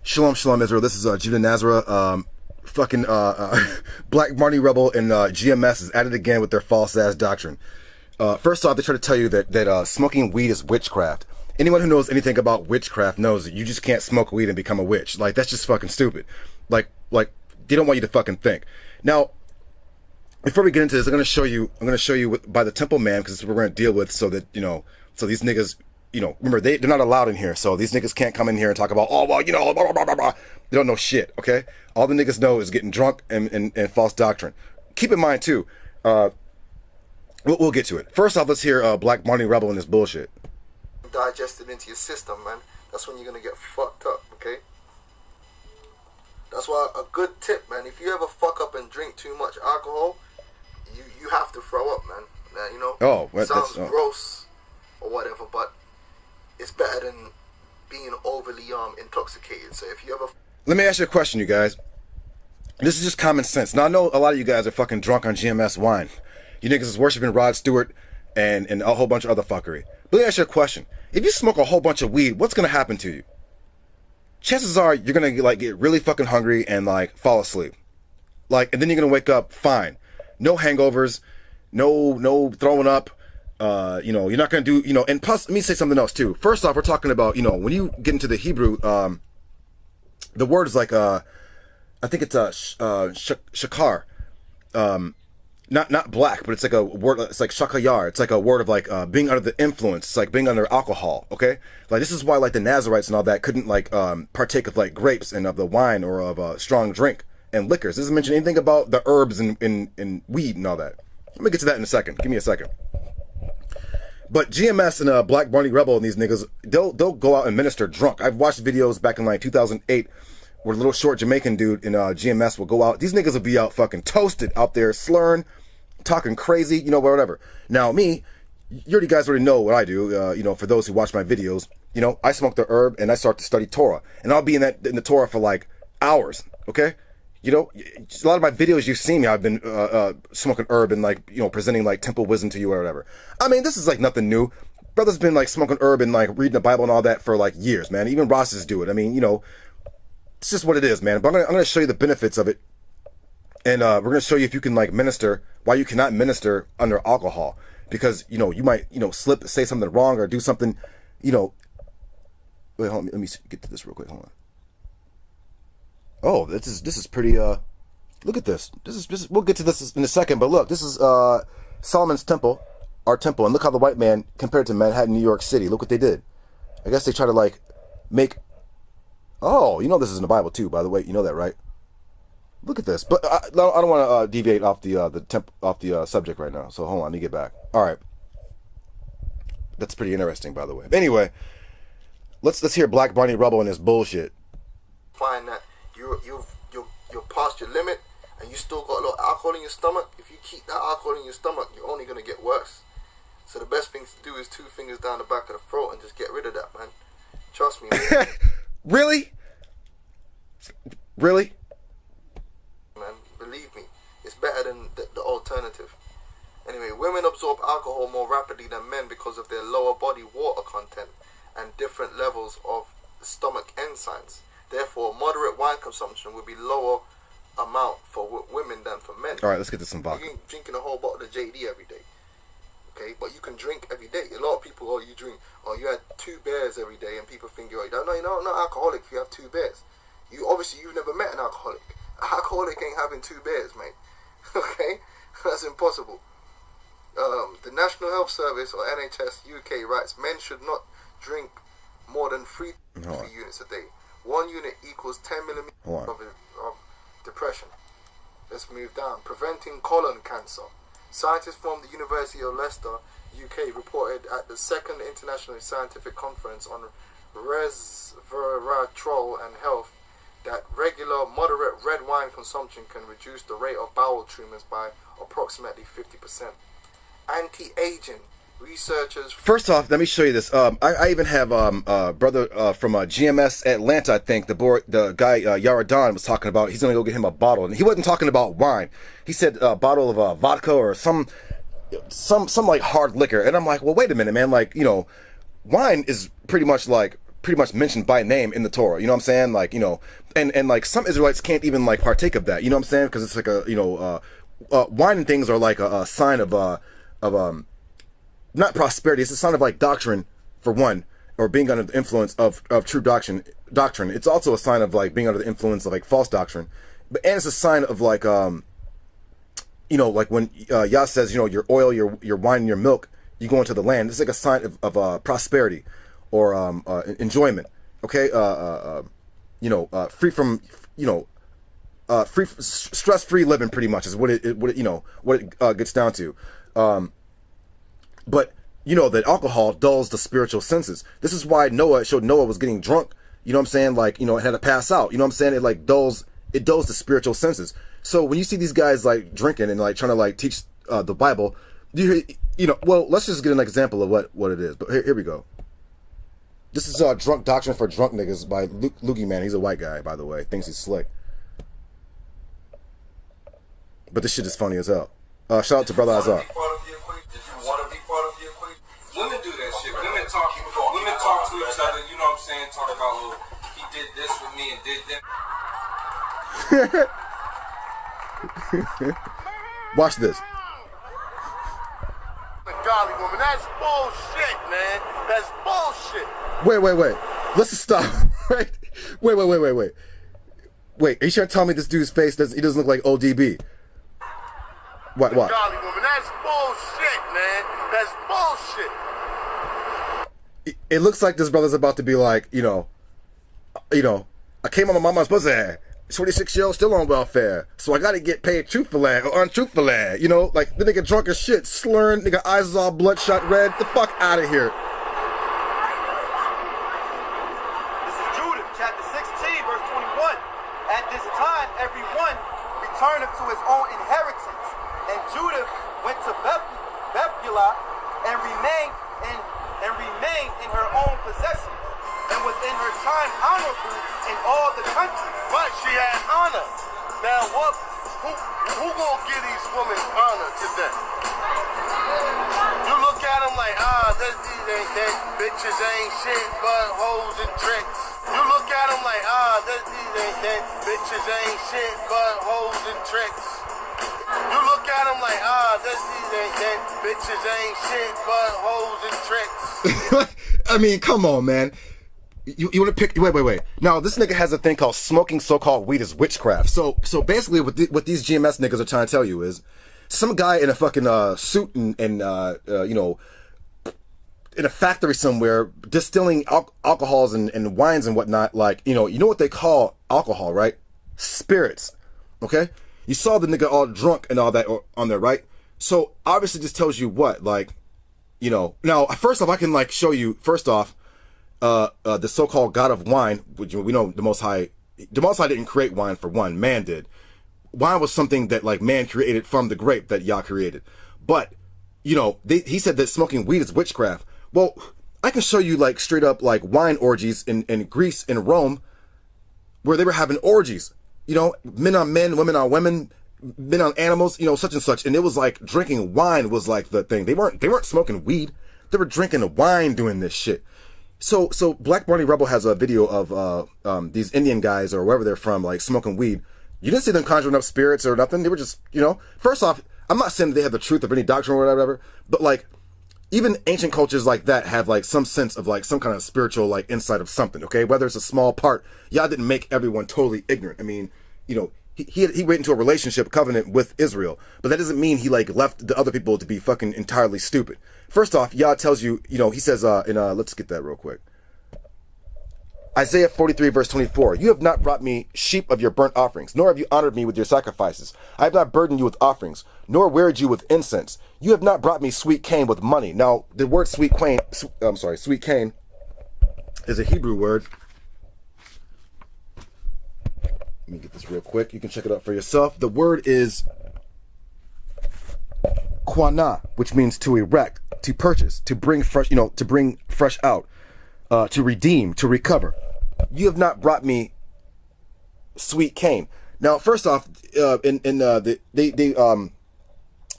Shalom, shalom, Israel. This is Judah Nazareth. Black Marty Rebel and GMS is at it again with their false ass doctrine. First off, they try to tell you that smoking weed is witchcraft. Anyone who knows anything about witchcraft knows that you just can't smoke weed and become a witch. Like, that's just fucking stupid. Like they don't want you to fucking think. Now, before we get into this, I'm gonna show you by the Temple Man, because this is what we're gonna deal with, so that so these niggas. Remember, they're not allowed in here, so these niggas can't come in here and talk about, oh, well, blah, blah, blah, blah, blah. They don't know shit, okay? All the niggas know is getting drunk and false doctrine. Keep in mind, too, we'll get to it. First off, let's hear Black Marty Rebel and this bullshit. Digested into your system, man. That's when you're going to get fucked up, okay? That's why a good tip, man, if you ever fuck up and drink too much alcohol, you have to throw up, man. Sounds gross or whatever, but it's better than being overly intoxicated. So if you ever... Let me ask you a question, you guys. This is just common sense. Now, I know a lot of you guys are fucking drunk on GMS wine. You niggas is worshiping Rod Stewart and a whole bunch of other fuckery. But let me ask you a question. If you smoke a whole bunch of weed, what's going to happen to you? Chances are you're going to get really fucking hungry and fall asleep. And then you're going to wake up fine. No hangovers, no throwing up. You're not going to do, and plus, let me say something else too. First off, we're talking about, when you get into the Hebrew, the word is I think it's shakar, not black, but it's like a word, it's like shakayar. It's like a word of being under the influence. It's like being under alcohol, okay? This is why the Nazarites and all that couldn't partake of grapes and of the wine or of a strong drink and liquors. This doesn't mention anything about the herbs and weed and all that. Let me get to that in a second. Give me a second. But GMS and Black Barney Rebel and these niggas, they'll go out and minister drunk. I've watched videos back in 2008 where a little short Jamaican dude in GMS will go out. These niggas will be out fucking toasted out there, slurring, talking crazy, whatever. Now me, you guys already know what I do. For those who watch my videos, I smoke the herb and I start to study Torah, and I'll be in the Torah for hours. Okay. A lot of my videos you've seen me, I've been smoking herb and presenting temple wisdom to you or whatever. I mean, this is nothing new. Brother's been smoking herb and reading the Bible and all that for years, man. Even Rosses do it. I mean, it's just what it is, man. But I'm gonna show you the benefits of it, and we're gonna show you if you can minister, why you cannot minister under alcohol, because you might slip, say something wrong, or do something, Wait, hold on, let me get to this real quick. Hold on. Oh, this is pretty, look at this. This is, we'll get to this in a second, but look, this is, Solomon's temple, our temple, and look how the white man compared to Manhattan, New York City. Look what they did. I guess they try to, make, oh, this is in the Bible too, by the way, you know that, right? Look at this, but I don't want to, deviate off the subject right now, so hold on, let me get back. Alright. That's pretty interesting, by the way. But anyway, let's hear Black Barney Rebel and his bullshit. Find that you're past your limit and you still got a lot of alcohol in your stomach. If you keep that alcohol in your stomach, you're only going to get worse. So the best thing to do is 2 fingers down the back of the throat and just get rid of that, man. Trust me, man. Really? Man, believe me, it's better than the alternative. Anyway, women absorb alcohol more rapidly than men because of their lower body water content and different levels of stomach enzymes. Therefore, moderate wine consumption would be lower amount for women than for men. All right, let's get to some vodka. You ain't drinking a whole bottle of JD every day, okay? But you can drink every day. A lot of people, you had 2 beers every day, and people think you're not alcoholic if you have 2 beers. You've never met an alcoholic. An alcoholic ain't having 2 beers, mate. Okay, that's impossible. The National Health Service, or NHS UK, writes men should not drink more than 3 units a day. 1 unit equals 10 millimeters of depression. Let's move down. Preventing colon cancer. Scientists from the University of Leicester, UK, reported at the 2nd International Scientific Conference on Resveratrol and Health that regular moderate red wine consumption can reduce the rate of bowel tumors by approximately 50%. Anti-aging. Researchers. First off, let me show you this. I even have brother from GMS Atlanta. I think the guy Yaradan was talking about. He's gonna go get him a bottle, and he wasn't talking about wine. He said a bottle of vodka or some hard liquor. And I'm like, well, wait a minute, man. Wine is pretty much pretty much mentioned by name in the Torah. You know what I'm saying? Like, you know, and like some Israelites can't even like partake of that. You know what I'm saying? Because it's like a, you know, wine and things are like a sign of not prosperity. It's a sign of like doctrine for one, or being under the influence of true doctrine. It's also a sign of like being under the influence of like false doctrine, and it's a sign of like you know, like when Yahs says, you know, your oil, your wine, and your milk, you go into the land. It's like a sign of prosperity or enjoyment. Okay, you know, free from, you know, stress-free living, pretty much is what it you know, what it gets down to. But you know that alcohol dulls the spiritual senses. This is why Noah showed Noah was getting drunk. You know what I'm saying? Like, you know, it had to pass out. You know what I'm saying? It like dulls the spiritual senses. So when you see these guys like drinking and like trying to like teach the Bible, you know, well, let's just get an example of what it is. But here we go. This is Drunk Doctrine for Drunk Niggas by Loogie Man. He's a white guy, by the way. Thinks he's slick. But this shit is funny as hell. Shout out to Brother Azar. Women do that shit. Women talk to each other, you know what I'm saying? Talk about, oh, he did this with me and did that. Watch this. Golly woman, that's bullshit, man. That's bullshit. Wait. Let's just stop. Right? Wait. Wait, are you trying to tell me this dude's face doesn't look like ODB? What? Golly woman, that's bullshit, man. That's bullshit. It looks like this brother's about to be like, you know, I came on my mama's pussy. 26-year-old still on welfare, so I gotta get paid truthfully or untruthfully. You know, like the nigga drunk as shit, slurring, nigga eyes is all bloodshot red. The fuck out of here. This is Judah, chapter 16, verse 21. At this time, everyone returneth to his own inheritance, and Judah went to Bethlehem and remained in her own possessions, and was in her time honorable in all the country. But she had honor. Now who gonna give these women honor today? You look at them like, these ain't that, bitches ain't shit but hoes and tricks. You look at them like, these ain't that, bitches ain't shit but hoes and tricks. You look at them like, these ain't that, bitches ain't shit but hoes and tricks. I mean, come on, man. You want to pick? Wait. Now this nigga has a thing called smoking so-called weed is witchcraft. So basically, what these GMS niggas are trying to tell you is, some guy in a fucking suit and you know, in a factory somewhere distilling alcohols and wines and whatnot. Like, you know what they call alcohol, right? Spirits. Okay. You saw the nigga all drunk and all that on there, right? So obviously, this tells you what, like, you know. Now, first off, I can like show you. First off. The so-called God of wine, which we know the Most High didn't create wine for one, man did. Wine was something that like man created from the grape that Yah created. But, you know, he said that smoking weed is witchcraft. Well, I can show you like straight up like wine orgies in Greece and Rome, where they were having orgies, you know, men on men, women on women, men on animals, you know, such and such. And it was like drinking wine was like the thing. They weren't smoking weed. They were drinking wine doing this shit. So Black Barney Rebel has a video of these Indian guys or wherever they're from, like smoking weed. You didn't see them conjuring up spirits or nothing. They were just, you know, first off, I'm not saying that they have the truth of any doctrine or whatever, but like even ancient cultures like that have like some sense of like some kind of spiritual like insight of something. Okay, whether it's a small part. Yah didn't make everyone totally ignorant. I mean, you know, he went into a relationship covenant with Israel, but that doesn't mean he like left the other people to be fucking entirely stupid. First off, Yah tells you, you know, he says let's get that real quick. Isaiah 43 verse 24. You have not brought me sheep of your burnt offerings, nor have you honored me with your sacrifices. I have not burdened you with offerings, nor wearied you with incense. You have not brought me sweet cane with money. Now, the word sweet cane is a Hebrew word. Let me get this real quick. You can check it out for yourself. The word is quana, which means to erect, to purchase, to bring fresh, you know, to bring fresh out, to redeem, to recover. You have not brought me sweet cane. Now, first off,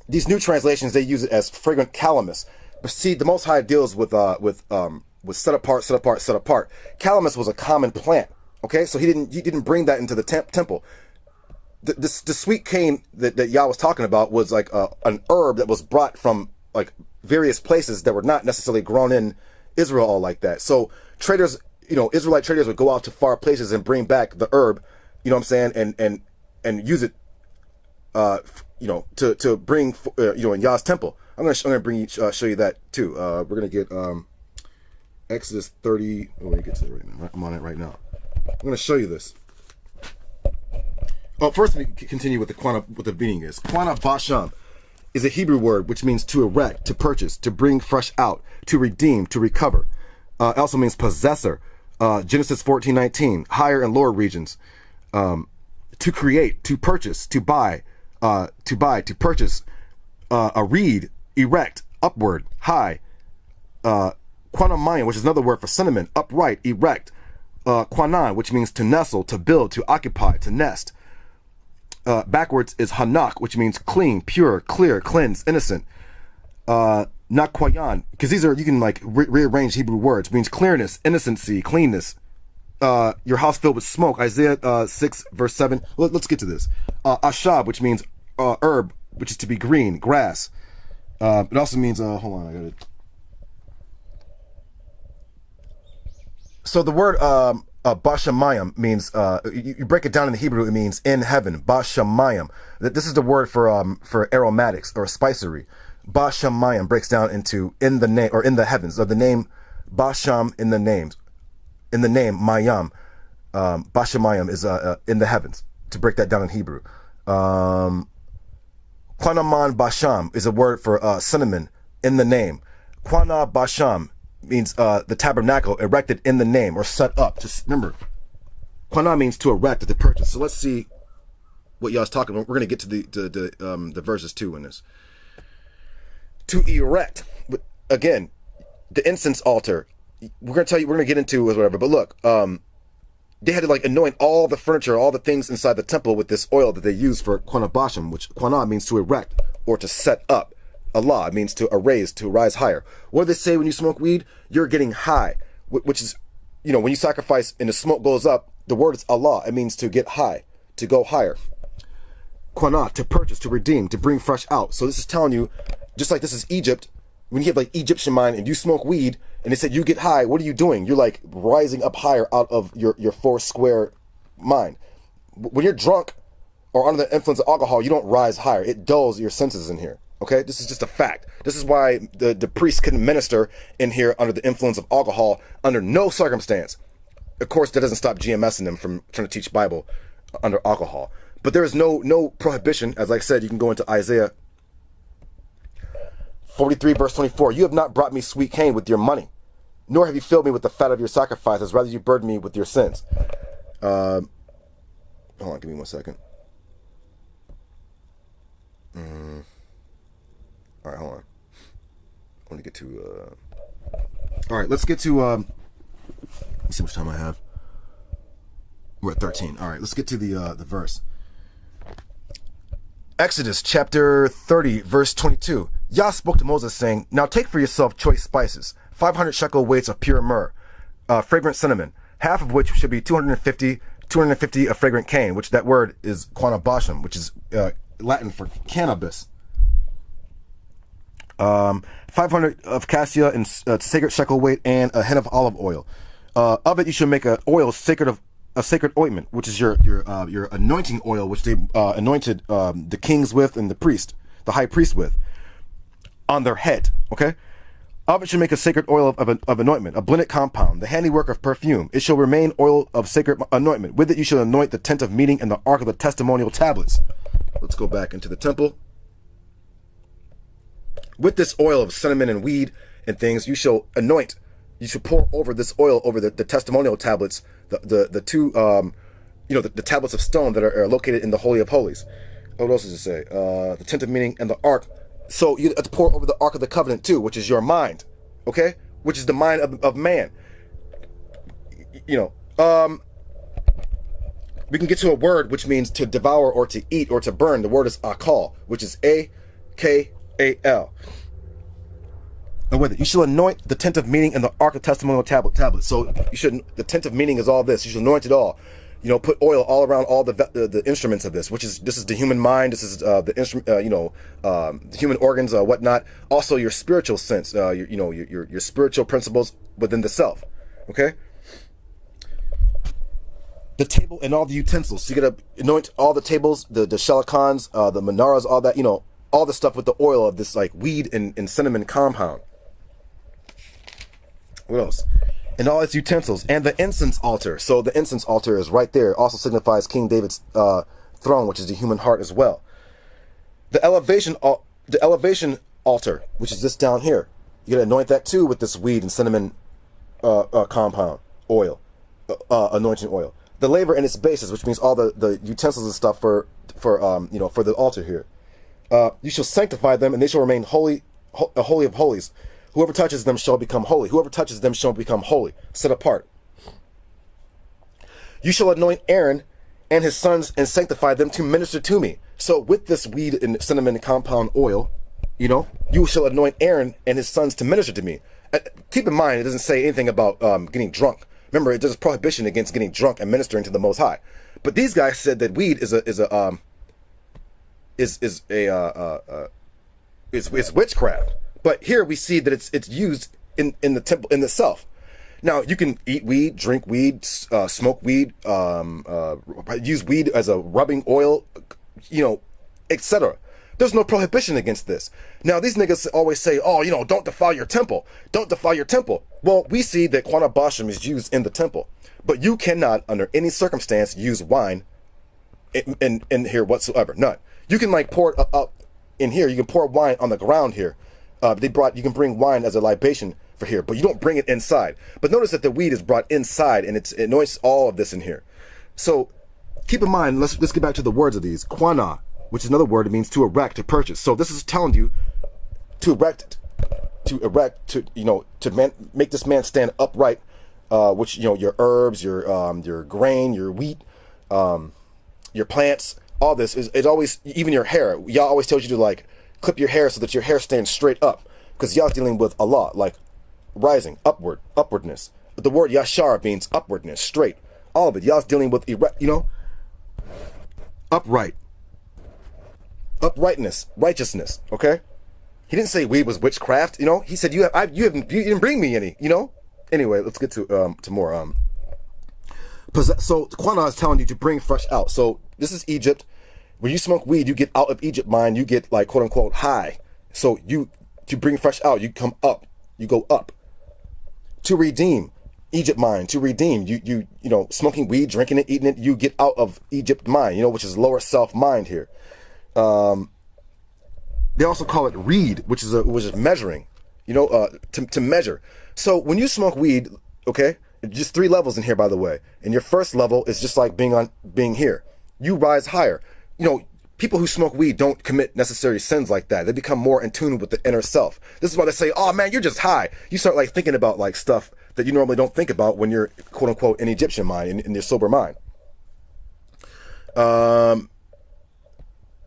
these new translations, they use it as fragrant calamus. But see, the Most High deals with the was set apart, set apart, set apart. Calamus was a common plant. Okay, so he didn't bring that into the temple. The sweet cane that Yah was talking about was like an herb that was brought from like various places that were not necessarily grown in Israel all like that. So traders, Israelite traders would go out to far places and bring back the herb, you know what I'm saying, and use it, to bring, in Yah's temple. I'm gonna show you that too. We're gonna get Exodus 30. Oh, let me get to it right now. I'm on it right now. I'm gonna show you this. Oh, first we continue with what the meaning is. Quana basham is a Hebrew word which means to erect, to purchase, to bring fresh out, to redeem, to recover. It also means possessor. Genesis 14:19, higher and lower regions. To create, to purchase, to buy, to purchase. A reed, erect, upward, high. Quanamayim, which is another word for cinnamon, upright, erect. Quanan, which means to nestle, to build, to occupy, to nest. Backwards is hanak, which means clean, pure, clear, cleansed, innocent. Nakwayan, because these are, you can like rearrange Hebrew words, means clearness, innocency, cleanness. Your house filled with smoke, Isaiah 6 verse 7. Let's get to this. Ashab, which means herb, which is to be green, grass. It also means, hold on, I got it. So the word Bashamayim means, you break it down in the Hebrew, it means in heaven. Bashamayim. This is the word for aromatics or spicery. Bashamayim breaks down into in the name, or in the heavens, or the name Basham in the names. In the name Mayam. Bashamayim is in the heavens, to break that down in Hebrew. Quanaman Basham is a word for cinnamon in the name. Quana Basham means the tabernacle erected in the name, or set up. Just remember, Quana means to erect, to purchase. So let's see what y'all's talking about. We're going to get to the verses too in this. To erect, again, the incense altar. We're going to tell you. We're going to get into whatever. But look, they had to like anoint all the furniture, all the things inside the temple with this oil that they used for Quana Basham, which Quana means to erect or to set up. Allah means to raise, to rise higher. What do they say when you smoke weed? You're getting high, which is, when you sacrifice and the smoke goes up, the word is Allah. It means to get high, to go higher. Quana, to purchase, to redeem, to bring fresh out. So this is telling you, just like this is Egypt, when you have like Egyptian mind and you smoke weed and they said you get high, what are you doing? You're like rising up higher out of your four square mind. When you're drunk or under the influence of alcohol, you don't rise higher. It dulls your senses in here. Okay, this is just a fact. This is why the priest couldn't minister in here under the influence of alcohol under no circumstance. Of course, that doesn't stop GMSing them from trying to teach Bible under alcohol. But there is no prohibition. As I said, you can go into Isaiah 43 verse 24. You have not brought me sweet cane with your money, nor have you filled me with the fat of your sacrifices. Rather, you burdened me with your sins. Hold on, give me 1 second. All right, hold on. I want to get to. All right, let's get to. Let's see how much time I have. We're at 13. All right, let's get to the verse. Exodus chapter 30, verse 22. Yah spoke to Moses, saying, "Now take for yourself choice spices, 500 shekel weights of pure myrrh, fragrant cinnamon, half of which should be 250 of fragrant cane," which that word is quanabasham, which is Latin for cannabis. 500 of cassia and sacred shekel weight, and a hin of olive oil. Of it you should make a sacred ointment, which is your anointing oil, which they anointed the kings with and the high priest with, on their head. Okay. Of it should make a sacred oil of anointment, a blended compound, the handiwork of perfume. It shall remain oil of sacred anointment. With it you shall anoint the tent of meeting and the ark of the testimonial tablets. Let's go back into the temple. With this oil of cinnamon and weed and things, you shall anoint. You should pour over this oil over the testimonial tablets, the two, the tablets of stone that are located in the Holy of Holies. What else does it say? The tent of meeting and the ark. So you have to pour over the ark of the covenant too, which is your mind, okay? Which is the mind of man. We can get to a word which means to devour or to eat or to burn. The word is akal, which is A-K-A-L. And with it, you shall anoint the tent of meeting and the ark of testimonial tablet. So you should. The tent of meeting is all this. You should anoint it all. You know, put oil all around all the instruments of this, which is the human mind. This is the instrument. The human organs, whatnot. Also, your spiritual sense. Your spiritual principles within the self. Okay. The table and all the utensils. So you gotta anoint all the tables, the shalikans, the menorahs, all that. You know, all the stuff with the oil of this like weed and cinnamon compound. What else? And all its utensils and the incense altar. So the incense altar is right there. It also signifies King David's throne, which is the human heart as well. The elevation altar, which is this down here. You gotta anoint that too with this weed and cinnamon compound oil, anointing oil. The laver and its bases, which means all the utensils and stuff for the altar here. You shall sanctify them, and they shall remain holy of holies. Whoever touches them shall become holy. Whoever touches them shall become holy, set apart. You shall anoint Aaron and his sons and sanctify them to minister to me. So with this weed and cinnamon compound oil, you shall anoint Aaron and his sons to minister to me. Keep in mind, it doesn't say anything about getting drunk. Remember, there's a prohibition against getting drunk and ministering to the Most High. But these guys said that weed is witchcraft. But here we see that it's used in the temple in itself. Now you can eat weed, drink weed, smoke weed, use weed as a rubbing oil, etc. There's no prohibition against this. Now these niggas always say, oh, don't defile your temple. Don't defile your temple. Well, we see that Quana Basham is used in the temple, but you cannot, under any circumstance, use wine in here whatsoever. None. You can like pour it up in here. You can pour wine on the ground here. You can bring wine as a libation for here, but you don't bring it inside. But notice that the weed is brought inside, and it anoints all of this in here. So keep in mind, let's get back to the words of these. Quana, which is another word, it means to erect, to purchase. So this is telling you to make this man stand upright, which, your herbs, your grain, your wheat, your plants, all this is always, even your hair. Y'all always tells you to like clip your hair so that your hair stands straight up, because y'all dealing with Allah, like rising, upwardness. But the word yashar means upwardness, straight. All of it. Y'all's dealing with uprightness, righteousness. Okay. He didn't say weed was witchcraft. He said you didn't bring me any. Anyway, let's get to more. So Quana is telling you to bring fresh out. So this is Egypt. When you smoke weed, you get out of Egypt mind. You get like quote unquote high. So to bring fresh out, you come up. You go up. To redeem Egypt mind. To redeem you smoking weed, drinking it, eating it. You get out of Egypt mind. Which is lower self mind here. They also call it reed, which is measuring. To measure. So when you smoke weed, okay, just 3 levels in here, by the way. And your first level is just like being here. You rise higher. People who smoke weed don't commit necessary sins like that. They become more in tune with the inner self. This is why they say, oh man, you're just high. You start like thinking about like stuff that you normally don't think about when you're quote unquote in Egyptian mind, in your sober mind.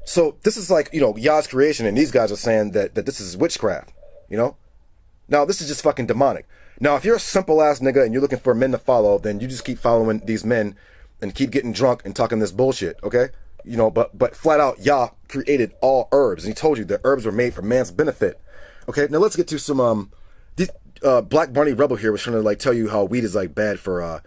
So this is like, Yah's creation, and these guys are saying that this is witchcraft, Now this is just fucking demonic. Now if you're a simple ass nigga and you're looking for men to follow, then you just keep following these men and keep getting drunk and talking this bullshit, okay? But flat out, Yah created all herbs, and he told you that herbs were made for man's benefit. Okay, now let's get to some Black Barney Rebel here was trying to like tell you how weed is like bad for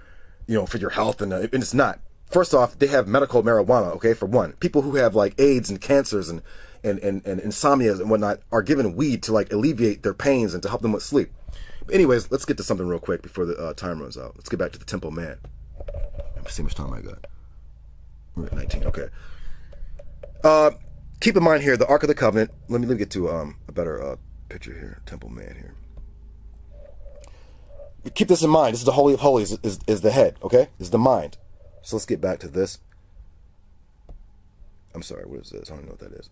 for your health, and it's not. First off, they have medical marijuana, okay, for one. People who have like AIDS and cancers and insomnia and whatnot are given weed to like alleviate their pains and to help them with sleep. But anyways, let's get to something real quick before the time runs out. Let's get back to the Temple Man. Let me see how much time I got. We're at 19, okay. Keep in mind here, the Ark of the Covenant. Let me get to a better picture here. Temple Man here. Keep this in mind. This is the Holy of Holies, is the head, okay? Is the mind. So let's get back to this. I'm sorry, what is this? I don't know what that is.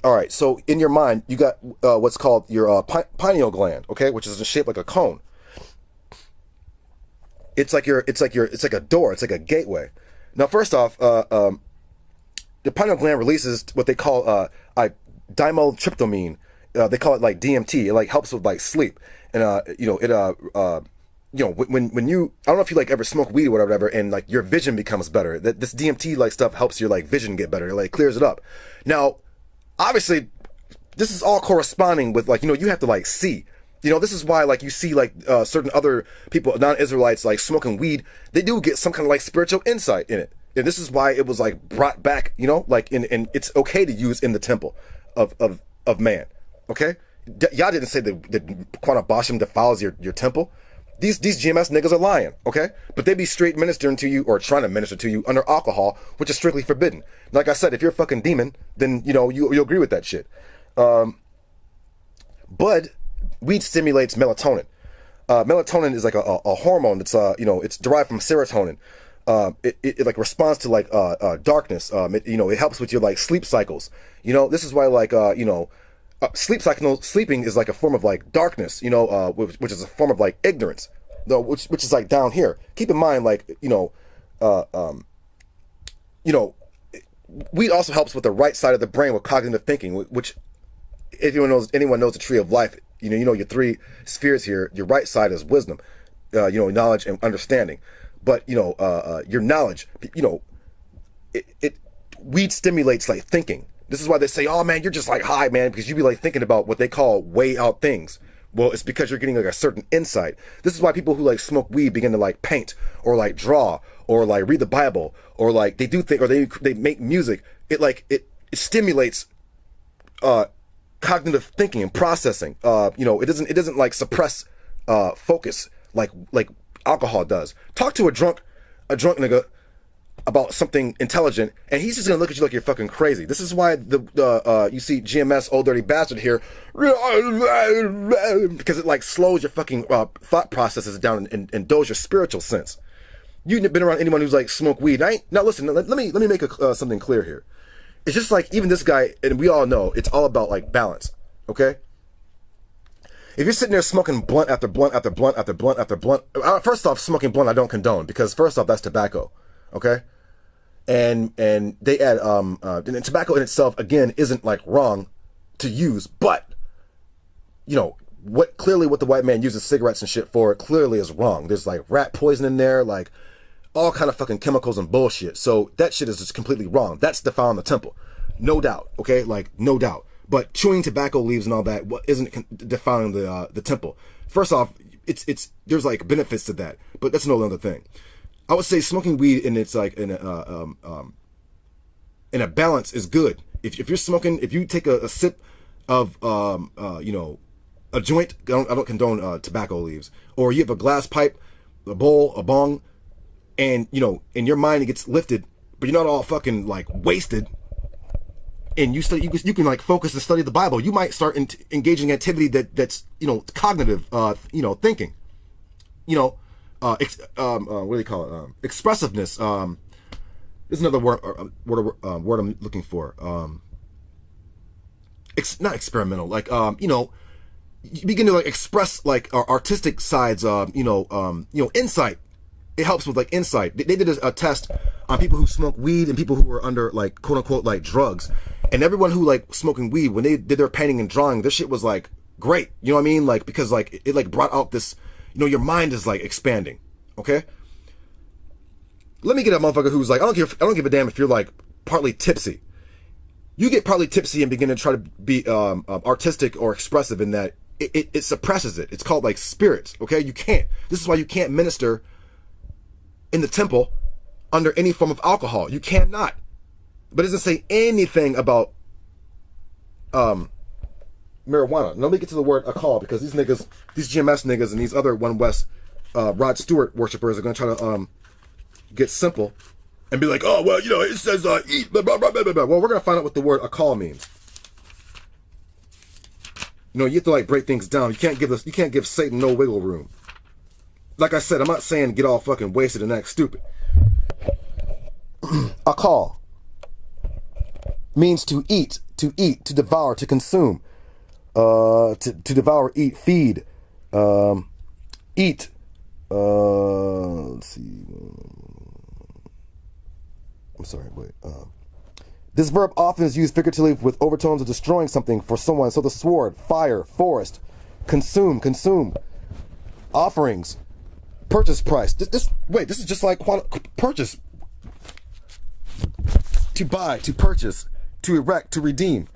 All right, so in your mind, you got what's called your pineal gland, okay, which is shaped like a cone. It's like a door. It's like a gateway. Now, first off, the pineal gland releases what they call dimethyltryptamine. They call it like DMT. It like helps with like sleep, and when you, I don't know if you like ever smoke weed or whatever, and like your vision becomes better. That this DMT like stuff helps your like vision get better. It like clears it up. Now, obviously, this is all corresponding with like, you have to like see. This is why like you see like certain other people, non-Israelites, like smoking weed. They do get some kind of like spiritual insight in it. And this is why it was like brought back, like and it's okay to use in the temple of man. Okay? Y'all didn't say that Quanah Basham defiles your temple. These GMS niggas are lying, okay? But they be straight ministering to you or trying to minister to you under alcohol, which is strictly forbidden. Like I said, if you're a fucking demon, then you agree with that shit. But weed stimulates melatonin. Melatonin is like a hormone that's it's derived from serotonin. It like responds to like darkness. It helps with your like sleep cycles. This is why like sleeping is like a form of like darkness, which is a form of like ignorance, though, which is like down here. Keep in mind, like weed also helps with the right side of the brain with cognitive thinking, which if anyone knows the tree of life, your three spheres here. Your right side is wisdom, knowledge and understanding, but your knowledge, weed stimulates like thinking. This is why they say, oh man, you're just like high, man, because you be like thinking about what they call way out things. Well, it's because you're getting like a certain insight. This is why people who like smoke weed begin to like paint or like draw or like read the Bible or like they do things or they make music. It stimulates cognitive thinking and processing. It doesn't like suppress focus like alcohol does. Talk to a drunk nigga about something intelligent, and he's just gonna look at you like you're fucking crazy. This is why you see GMS, old dirty bastard here, because it like slows your fucking thought processes down and dulls your spiritual sense. You've been around anyone who's like smoked weed. Now listen, let me make something clear here. It's just like even this guy, and we all know it's all about like balance. Okay. If you're sitting there smoking blunt after blunt after blunt after blunt after blunt, first off, smoking blunt I don't condone, because first off, that's tobacco. Okay, and they add and tobacco in itself again isn't like wrong to use, but what the white man uses cigarettes and shit for clearly is wrong. There's like rat poison in there, like all kind of fucking chemicals and bullshit. So that shit is just completely wrong. That's defiling the temple, no doubt. Okay, like no doubt. But chewing tobacco leaves and all that isn't defiling the temple. First off, it's there's like benefits to that, but that's no other thing. I would say smoking weed in its like in a balance is good. If you're smoking, if you take a sip of a joint, I don't condone tobacco leaves, or you have a glass pipe, a bowl, a bong, and in your mind it gets lifted, but you're not all fucking like wasted, and you can like focus and study the Bible. You might start engaging activity that's cognitive thinking, what do they call it? Expressiveness. There's another word I'm looking for. Not experimental. Like you begin to like express like our artistic sides. Insight. It helps with like insight. They did a test on people who smoke weed and people who were under like quote unquote like drugs, and everyone who like smoking weed, when they did their painting and drawing, this shit was like great. You know what I mean? Like because like it like brought out this. Your mind is like expanding. Okay. Let me get a motherfucker who's like, I don't give a damn if you're like partly tipsy. You get partly tipsy and begin to try to be artistic or expressive in that it suppresses it. It's called like spirits. Okay. You can't. This is why you can't minister in the temple under any form of alcohol. You cannot. But it doesn't say anything about marijuana. Now let me get to the word alcohol, because these niggas, these GMS niggas and these other One West Rod Stewart worshippers are going to try to get simple and be like, oh, well, it says eat, blah, blah, blah, blah, blah. Well, we're going to find out what the word alcohol means. You have to like break things down. You can't give Satan no wiggle room. Like I said, I'm not saying get all fucking wasted and act stupid. Alcohol means to eat, to devour, to consume. To devour, eat, feed, eat, let's see, I'm sorry, wait, This verb often is used figuratively with overtones of destroying something for someone. So the sword, fire, forest, consume, offerings, purchase price. This is just like purchase. To buy, to purchase, to erect, to redeem.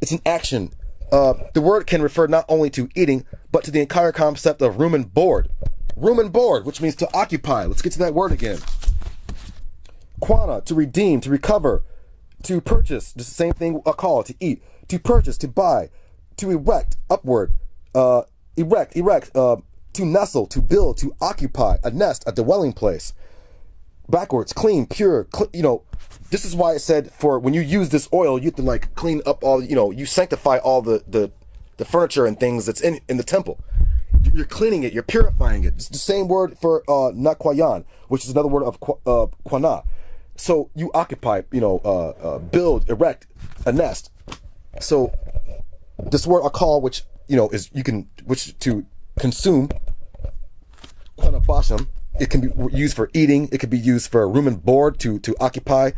It's an action. The word can refer not only to eating, but to the entire concept of room and board. Room and board, which means to occupy. Let's get to that word again. Quana, to redeem, to recover, to purchase. Just the same thing a call, to eat. To purchase, to buy, to erect, upward. Erect, to nestle, to build, to occupy. A nest, a dwelling place. Backwards, clean, pure, this is why it said for when you use this oil, you have to like clean up all, you sanctify all the furniture and things that's in the temple. You're cleaning it, you're purifying it. It's the same word for nakwayan, which is another word of kwana. So you occupy, build, erect a nest. So this word akal, which which to consume, kwana basham. It can be used for eating. It could be used for room and board, to occupy.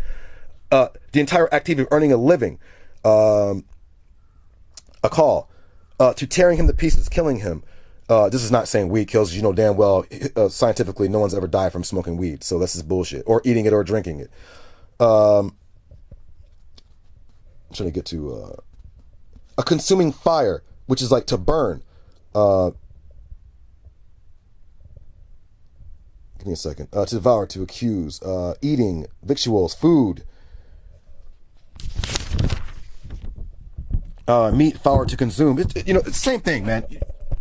The entire activity of earning a living. A call. To tearing him to pieces, killing him. This is not saying weed kills. You know damn well, scientifically, no one's ever died from smoking weed. So this is bullshit. Or eating it or drinking it. I'm trying to get to a consuming fire, which is like to burn. Give me a second. To devour, to accuse, eating, victuals, food, meat, flour, to consume. It's the same thing, man.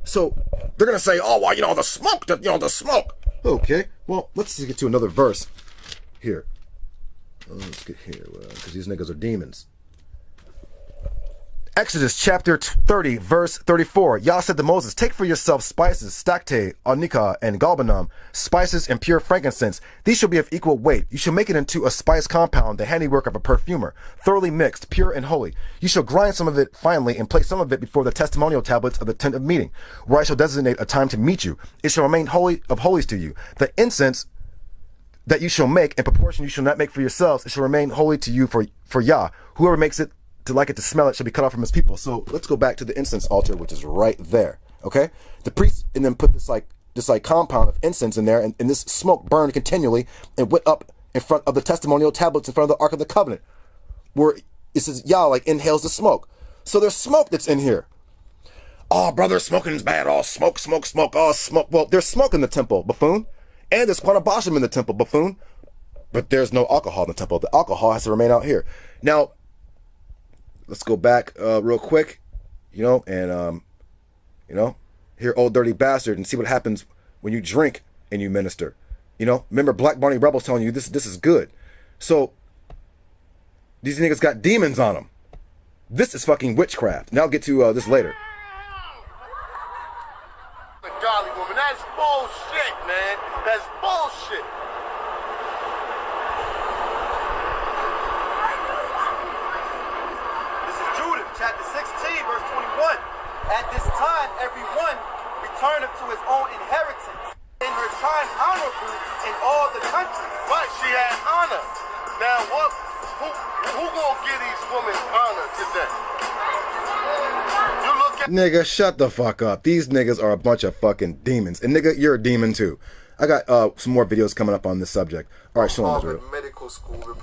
So they're gonna say, oh, well, the smoke, the smoke. Okay, well, let's get to another verse here. Let's get here, because these niggas are demons. Exodus chapter 30, verse 34. Yah said to Moses, take for yourself spices, stacte, onika, and galbanum, spices and pure frankincense. These shall be of equal weight. You shall make it into a spice compound, the handiwork of a perfumer, thoroughly mixed, pure and holy. You shall grind some of it finely and place some of it before the testimonial tablets of the tent of meeting, where I shall designate a time to meet you. It shall remain holy of holies to you. The incense that you shall make, in proportion you shall not make for yourselves, it shall remain holy to you for Yah. Whoever makes it to like it to smell it shall be cut off from his people. So let's go back to the incense altar, which is right there. Okay, the priest and then put this compound of incense in there, and this smoke burned continually and went up in front of the testimonial tablets in front of the Ark of the Covenant, where it says Yah inhales the smoke. So there's smoke that's in here. Oh, brother, smoking is bad. Oh, smoke, oh, smoke. Well, there's smoke in the temple, buffoon, and there's quanabashim in the temple, buffoon, but there's no alcohol in the temple. The alcohol has to remain out here. Now, let's go back real quick, and hear Old Dirty Bastard and see what happens when you drink and you minister. Remember Black Barney Rebels telling you this is good. So these niggas got demons on them. This is fucking witchcraft. Now I'll get to this later. The golly woman, that's bullshit, man. That's bullshit. Chapter 16, verse 21. At this time, everyone returneth to his own inheritance. In her time, honorable in all the country. But she had honor. Now, who gonna give these women honor today? You look at Nigga, shut the fuck up. These niggas are a bunch of fucking demons. And nigga, you're a demon too. I got some more videos coming up on this subject. All right, show them. Medical school report.